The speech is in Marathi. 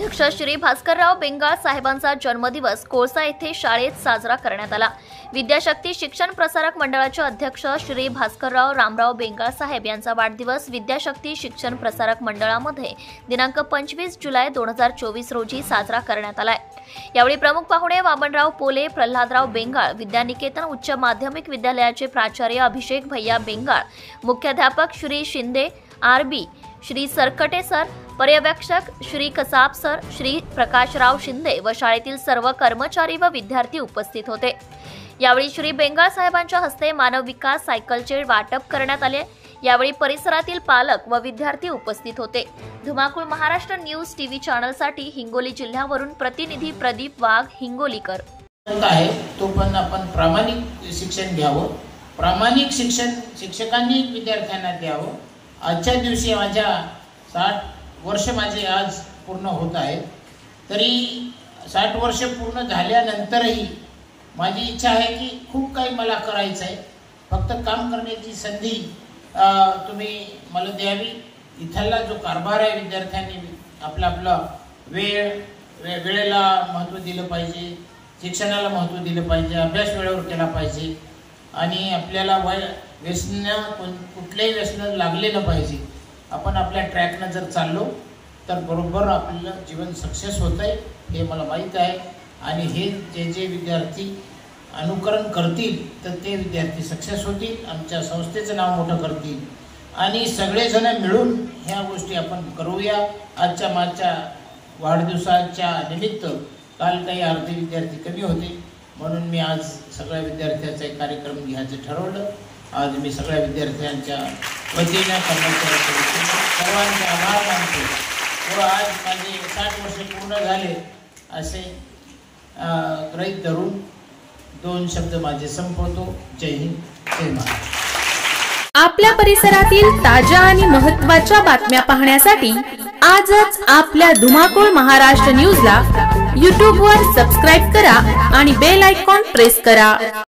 अध्यक्ष श्री भास्करराव बेंगाळ साहेबांचा जन्मदिवस कोळसा येथे शाळेत साजरा करण्यात आला। विद्याशक्ती शिक्षण प्रसारक मंडळाचे अध्यक्ष श्री भास्करराव रामराव बेंगाळ साहेब यांचा वाढदिवस विद्याशक्ती शिक्षण प्रसारक मंडळामध्ये दिनांक 25 जुलै 2024 रोजी साजरा करण्यात आलाय। यावेळी प्रमुख पाहुणे वामनराव पोले, प्रल्हादराव बेंगाळ, विद्यानिकेतन उच्च माध्यमिक विद्यालयाचे प्राचार्य अभिषेक भैया बेंगाळ, मुख्याध्यापक श्री शिंदे आरबी, श्री सरकटे सर, पर्यवेक्षक श्री कसाब सर, श्री प्रकाशराव शिंदे व शाळेतील सर्व कर्मचारी व विद्यार्थी उपस्थित होते। यावेळी श्री बेंगाळ साहेबांच्या हस्ते मानव विकास सायकलचे वाटप करण्यात आले। यावेळी परिसरातील पालक व विद्यार्थी उपस्थित होते। धुमाकूळ महाराष्ट्र न्यूज टीव्ही चॅनलसाठी हिंगोली जिल्ह्यावरून प्रतिनिधी प्रदीप वाघ, हिंगोलीकर। आहे तो पण आपण प्रामाणिक शिक्षण घ्यावं, प्रामाणिक शिक्षण शिक्षकांनी विद्यार्थ्यांना द्यावं। आजच्या दिवशी माझ्या 60 वर्ष माझे आज पूर्ण होत आहेत, तरी 60 वर्ष पूर्ण झाल्यानंतरही माझी इच्छा आहे की खूप काही मला करायचं आहे। फक्त काम करण्याची संधी तुम्ही मला द्यावी। इथला जो कारभार आहे, विद्यार्थ्यांनी आपला वेळेला महत्त्व दिलं पाहिजे, शिक्षणाला महत्त्व दिलं पाहिजे, अभ्यास वेळेवर केला पाहिजे आणि आपल्याला कुठल्याही व्यसन लागलेलं पाहिजे। आपण आपल्या ट्रॅकनं जर चाललो तर बरोबर आपलं जीवन सक्सेस होत आहे, हे मला माहीत आहे। आणि हे जे विद्यार्थी अनुकरण करतील तर ते विद्यार्थी सक्सेस होतील, आमच्या संस्थेचं नाव मोठं करतील आणि सगळेजण मिळून ह्या गोष्टी आपण करूया। आजच्या माझ्या वाढदिवसाच्या निमित्त काल काही अर्धे विद्यार्थी कमी होते, म्हणून मी आज सगळ्या विद्यार्थ्यांचा एक कार्यक्रम घ्यायचं ठरवलं। आज मी सगळ्या विद्यार्थ्यांच्या वतीने सर्वांचे आभार मानतो व आज माझे 60 वर्ष पूर्ण झाले असे गृहीत धरून 2 शब्द माझे संपवतो। जय हिंद, जय महाराष्ट्र। आपल्या परिसरातील ताज्या आणि महत्त्वाच्या बातम्या पाहण्यासाठी आजच आपल्या धुमाकूळ महाराष्ट्र न्यूजला YouTube वर सबस्क्राइब करा आणि बेल आयकॉन प्रेस करा।